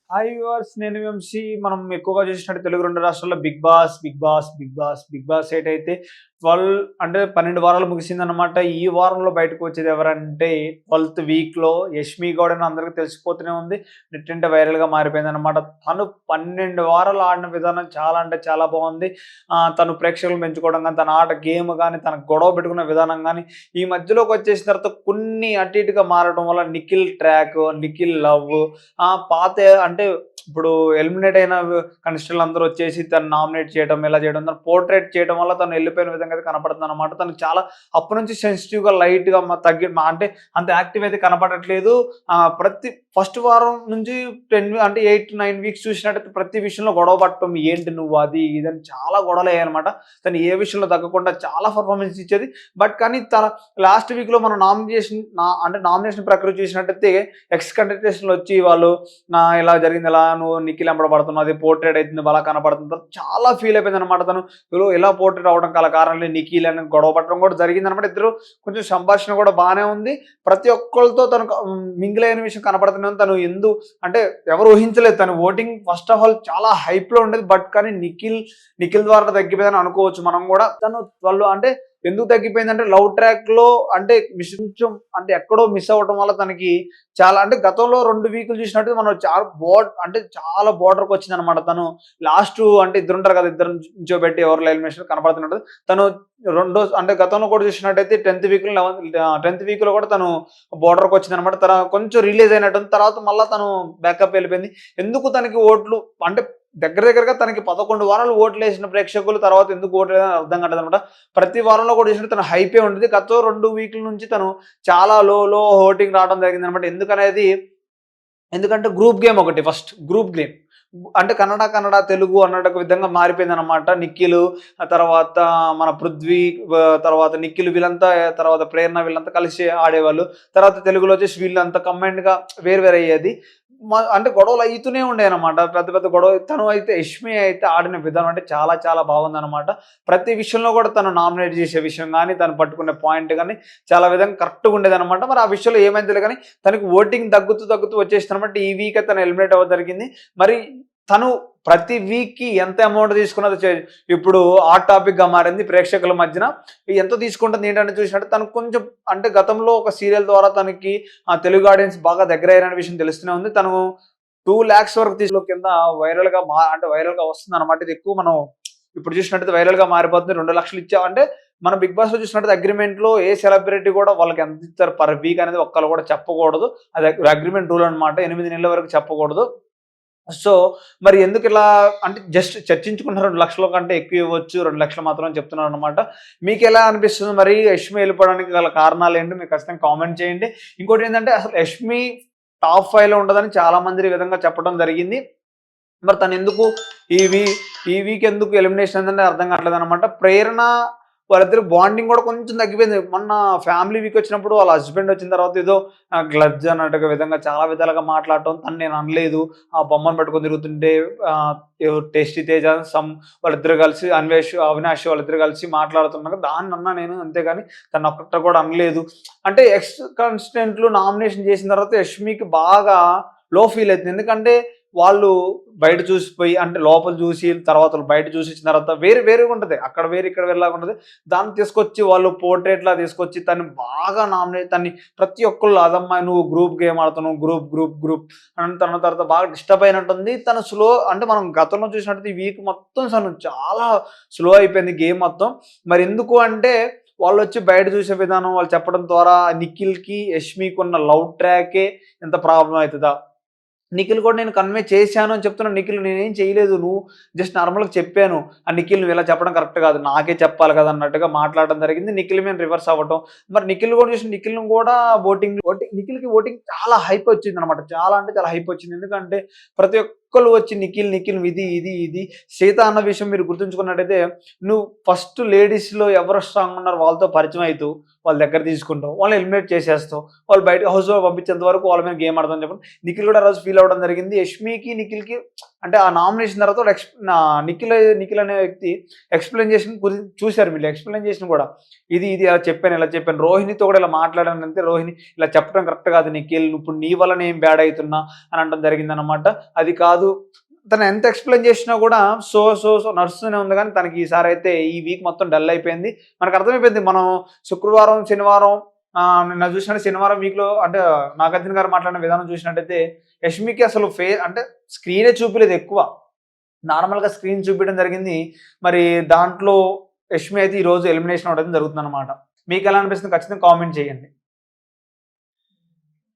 Hi viewers, నేను వంశీ. మనం ఎక్కువగా చూసినట్టు తెలుగు 2 రాష్ట్రాల్లో బిగ్ బాస్ ఏటైతే 12 అంటే 12 వారాలు ముగిసిందనమాట. ఈ వారంలో బయటకు వచ్చేది ఎవరంటే 12th వీక్‌లో యష్మి గౌడ్ అని అందరికి తెలిసిపోతూనే ఉంది. నెట్టింట వైరల్‌గా మారిపోయిందనమాట. తను 12 వారాలు ఆడిన విధానం చాలా అంటే చాలా బాగుంది. తను ప్రేక్షకులను పెంచుకోవడం గాని, తన ఆట గేమ్ గాని, తన గొడవ పెట్టుకునే విధానం గాని, ఈ మధ్యలోకి వచ్చేసిన తర్వాత కొన్ని అటు ఇటుగా మారడం వల్ల నిఖిల్ ట్రాక్, నిఖిల్ లవ్ పాత అంటే ఇప్పుడు ఎలిమినేట్ అయిన కంటెస్టెంట్లు అందరూ వచ్చేసి తను నామినేట్ చేయడం, ఇలా చేయడం, తను పోర్ట్రేట్ చేయడం వల్ల తను వెళ్ళిపోయిన విధంగా అయితే కనపడుతుందన్నమాట. తనకు చాలా అప్పటి నుంచి సెన్సిటివ్‌గా లైట్‌గా అంటే అంత యాక్టివ్ అయితే కనపడట్లేదు. ప్రతి ఫస్ట్ వారం నుంచి 10 అంటే 8-9 వీక్స్ చూసినట్టయితే ప్రతి విషయంలో గొడవ పడటం, ఏంటి నువ్వు అది ఇది అని చాలా గొడవలయ్యాయన్నమాట. తను ఏ విషయంలో తగ్గకుండా చాలా పర్ఫార్మెన్స్ ఇచ్చేది. కానీ తన లాస్ట్ వీక్‌లో మనం నామినేషన్ ప్రక్రియ చూసినట్టయితే ఎక్స్ కంటెస్టెంట్స్‌లు వచ్చి వాళ్ళు ఇలా జరిగింది, ఇలా నువ్వు నిఖిల్ వెంబడి పడుతున్నావు, అది పోర్ట్రేట్ అవుతుంది, అలా కనపడుతుంది, చాలా ఫీల్ అయిపోయింది అనమాట. తను ఇలా పోర్ట్రేట్ అవ్వడం గల కారణం నిఖిల్ అని గొడవ పడడం కూడా జరిగింది అనమాట. ఇద్దరు కొంచెం సంభాషణ కూడా బాగానే ఉంది. ప్రతి ఒక్కరితో తను మింగిల్ అయిన విషయం కనపడుతుంది. తను అంటే ఎవరు ఊహించలేదు. తను ఓటింగ్ ఫస్ట్ ఆఫ్ ఆల్ చాలా హైప్ లో ఉండేది. కానీ నిఖిల్ ద్వారా తగ్గిపోయిందని అనుకోవచ్చు మనం కూడా. తను వాళ్ళు అంటే ఎందుకు తగ్గిపోయిందంటే లవ్ ట్రాక్ లో అంటే కొంచెం అంటే ఎక్కడో మిస్ అవ్వడం వల్ల తనకి చాలా అంటే గతంలో 2 వీకులు చూసినట్టు మనం చాలా బోర్డర్కి వచ్చింది అనమాట. తను లాస్ట్ అంటే ఇద్దరు ఉంటారు కదా, ఇద్దరు నించోబెట్టి ఎవరు ఎలిమినేషన్ కనపడుతున్నట్టు తను అంటే గతంలో కూడా చూసినట్టయితే 10th వీక్ లో కూడా తను బోర్డర్కి వచ్చింది అనమాట. తన కొంచెం రిలీజ్ అయినట్టు తర్వాత మళ్ళీ తను బ్యాకప్ వెళ్ళిపోయింది. ఎందుకు తనకి ఓట్లు అంటే దగ్గరగా తనకి 11 వారాలు ఓట్లు వేసిన ప్రేక్షకులు తర్వాత ఎందుకు ఓట్లు వేయాలని అర్థం కాలేదు అనమాట. ప్రతి వారంలో కూడా చూసినట్టు తన హైపే ఉండేది. గత 2 వీక్ల నుంచి తను చాలా లో ఓటింగ్ రావడం జరిగింది అనమాట. ఎందుకంటే గ్రూప్ గేమ్ ఒకటి, ఫస్ట్ గ్రూప్ గేమ్ అంటే కన్నడ తెలుగు అన్నట్టు ఒక విధంగా మారిపోయిందనమాట. నిఖిల్ తర్వాత మన పృథ్వీ తర్వాత నిఖిల్ వీళ్ళంతా తర్వాత ప్రేరణ వీళ్ళంతా కలిసి ఆడేవాళ్ళు. తర్వాత తెలుగులో వచ్చేసి వీళ్ళంతా కంబైన్డ్గా వేరు అయ్యేది. అంటే గొడవలు అవుతూనే ఉండే అనమాట. పెద్ద గొడవ. తను అయితే యష్మి అయితే ఆడిన విధానం అంటే చాలా బాగుందనమాట. ప్రతి విషయంలో కూడా తను నామినేట్ చేసే విషయం కానీ, తను పట్టుకునే పాయింట్ కానీ చాలా విధంగా కరెక్ట్గా ఉండేది అనమాట. మరి ఆ విషయంలో ఏమైంది కానీ తనకి ఓటింగ్ తగ్గుతూ వచ్చేసింది అనమాట. ఈ వీక్ తను ఎలిమినేట్ అవ్వడం జరిగింది. మరి తను ప్రతి వీక్‌కి ఎంత అమౌంట్ తీసుకున్నదో ఇప్పుడు హాట్ టాపిక్‌గా మారింది ప్రేక్షకుల మధ్యన. ఎంత తీసుకుంటుంది ఏంటంటే చూసినట్టు తను కొంచెం అంటే గతంలో ఒక సీరియల్ ద్వారా తనకి తెలుగు ఆడియన్స్ బాగా దగ్గరయ్యారనే విషయం తెలుస్తూనే ఉంది. తను 2 lakhs వరకు కింద వైరల్‌గా వస్తుందన్నమాట. ఇది ఎక్కువ మనం ఇప్పుడు చూసినట్టయితే వైరల్‌గా మారిపోతుంది. 2 లక్షలు ఇచ్చావంటే మన బిగ్ బాస్‌లో చూసినట్టయితే అగ్రీమెంట్‌లో ఏ సెలబ్రిటీ కూడా వాళ్ళకి ఎంత ఇస్తారు పర్ వీక్ అనేది ఒక్కళ్ళు కూడా చెప్పకూడదు. అది అగ్రీమెంట్ రూల్ అనమాట. 8 నెలల వరకు చెప్పకూడదు. సో, మరి ఎందుకిలా అంటే జస్ట్ చర్చించుకుంటున్నారు. 2 లక్షల కంటే ఎక్కువ ఇవ్వచ్చు, 2 లక్షలు మాత్రం అని చెప్తున్నారనమాట. మీకెలా అనిపిస్తుంది మరి యష్మి వెళ్ళిపోవడానికి గల కారణాలేంటి? మీరు ఖచ్చితంగా కామెంట్ చేయండి. ఇంకోటేంటంటే అసలు యష్మి టాప్ 5లో ఉంటదని చాలా మంది ఈ విధంగా చెప్పడం జరిగింది. మరి తనెందుకు ఈ వీ ఈ వీక్ ఎందుకు ఎలిమినేషన్ అయిందంటే అర్థం కావట్లేదనమాట. ప్రేరణ వాళ్ళిద్దరి బాండింగ్ కూడా కొంచెం తగ్గిపోయింది. మొన్న ఫ్యామిలీ వీక్ వచ్చినప్పుడు వాళ్ళ హస్బెండ్ వచ్చిన తర్వాత ఏదో గ్లడ్జ్ అన్నట్టుగా విధంగా చాలా విధాలుగా మాట్లాడటం, తను నేను అనలేదు, ఆ బొమ్మను పట్టుకొని తిరుగుతుంటే టేస్టీ తేజ వాళ్ళిద్దరు కలిసి అవినాష్ వాళ్ళిద్దరు కలిసి మాట్లాడుతున్నారు. దాన్ని అన్నా నేను, అంతేగాని తను ఒక్కట కూడా అనలేదు. అంటే ఎక్స్ కంటెస్టెంట్లు నామినేషన్ చేసిన తర్వాత యష్మికి బాగా లో ఫీల్ అవుతుంది. ఎందుకంటే వాళ్ళు బయట చూసిపోయి అంటే లోపల చూసి తర్వాత బయట చూసి ఇచ్చిన తర్వాత వేరుగా ఉంటుంది. అక్కడ వేరు ఇక్కడ వేరేలాగా ఉంటుంది. దాన్ని తీసుకొచ్చి వాళ్ళు పోర్ట్రేట్లా తీసుకొచ్చి తను బాగా తన్ని ప్రతి ఒక్కళ్ళు అదమ్మాయి నువ్వు గ్రూప్ గేమ్ ఆడుతున్నావు, గ్రూప్ అని తన తర్వాత బాగా డిస్టర్బ్ అయినట్టుంది. తను స్లో అంటే మనం గతంలో చూసినట్టు ఈ వీక్ మొత్తం తను చాలా స్లో అయిపోయింది గేమ్ మొత్తం. మరి ఎందుకు అంటే వాళ్ళు వచ్చి బయట చూసే విధానం వాళ్ళు చెప్పడం ద్వారా నిఖిల్కి యష్మికి ఉన్న లవ్ ట్రాకే ఎంత ప్రాబ్లం అవుతుందా. నిఖిల్ కూడా నేను కన్వే చేశాను అని చెప్తున్నాను. నిఖిల్ నేనేం చేయలేదు, నువ్వు జస్ట్ నార్మల్‌గా చెప్పాను. నిఖిల్ నువ్వు ఇలా చెప్పడం కరెక్ట్ కాదు, నాకే చెప్పాలి కదా అన్నట్టుగా మాట్లాడడం జరిగింది. నిఖిల్ మీద రివర్స్ అవ్వటం. మరి నిఖిల్ కూడా చూసి నిఖిల్‌ని కూడా నిఖిల్‌కి ఓటింగ్ చాలా హైప్ వచ్చిందనమాట. చాలా అంటే చాలా హైప్ వచ్చింది. ఎందుకంటే ప్రతి ఒక్క ఒక్కళ్ళు వచ్చి నిఖిల్ నిఖిల్ ఇది ఇది ఇది సీత అన్న విషయం మీరు గుర్తుంచుకున్నట్టయితే నువ్వు ఫస్ట్ లేడీస్లో ఎవరు స్ట్రాంగ్ ఉన్నారు వాళ్ళతో పరిచయం అవుతూ వాళ్ళ దగ్గర తీసుకుంటావు, వాళ్ళని ఎలిమినేట్ చేసేస్తావు, వాళ్ళు బయట హౌస్లో పంపించేంత వరకు వాళ్ళ మీద గేమ్ ఆడతాం చెప్పండి. నిఖిల్ కూడా రోజు ఫీల్ అవ్వడం జరిగింది. యష్మికి నిఖిల్కి అంటే ఆ నామినేషన్ తర్వాత నిఖిల్ అనే వ్యక్తి ఎక్స్ప్లెయిన్ చేసిన గురించి చూశారు, మీరు ఎక్స్ప్లెయిన్ చేసిన కూడా ఇది ఇది ఇలా చెప్పాను రోహిణితో కూడా ఇలా మాట్లాడాను అంటే రోహిణి ఇలా చెప్పడం కరెక్ట్ కాదు నిఖిల్, ఇప్పుడు నీ వల్ల నేను బ్యాడ్ అవుతున్నా అని అనడం జరిగిందనమాట. అది కాదు తను ఎంత ఎక్స్ప్లెయిన్ చేసినా కూడా సో నడుస్తూనే ఉంది, కానీ తనకి ఈసారి అయితే ఈ వీక్ మొత్తం డల్ అయిపోయింది. మనకు అర్థమైపోయింది. మనం శుక్రవారం శనివారం నిన్న చూసినట్టు శనివారం వీక్లో అంటే నాగార్జున గారు మాట్లాడిన విధానం చూసినట్టయితే యష్మికి అసలు అంటే స్క్రీనే చూపలేదు ఎక్కువ, నార్మల్గా స్క్రీన్ చూపించడం జరిగింది. మరి దాంట్లో యష్మి అయితే ఈరోజు ఎలిమినేషన్ అవ్వడం జరుగుతుంది అనమాట. మీకు ఎలా అనిపిస్తుంది ఖచ్చితంగా కామెంట్ చేయండి.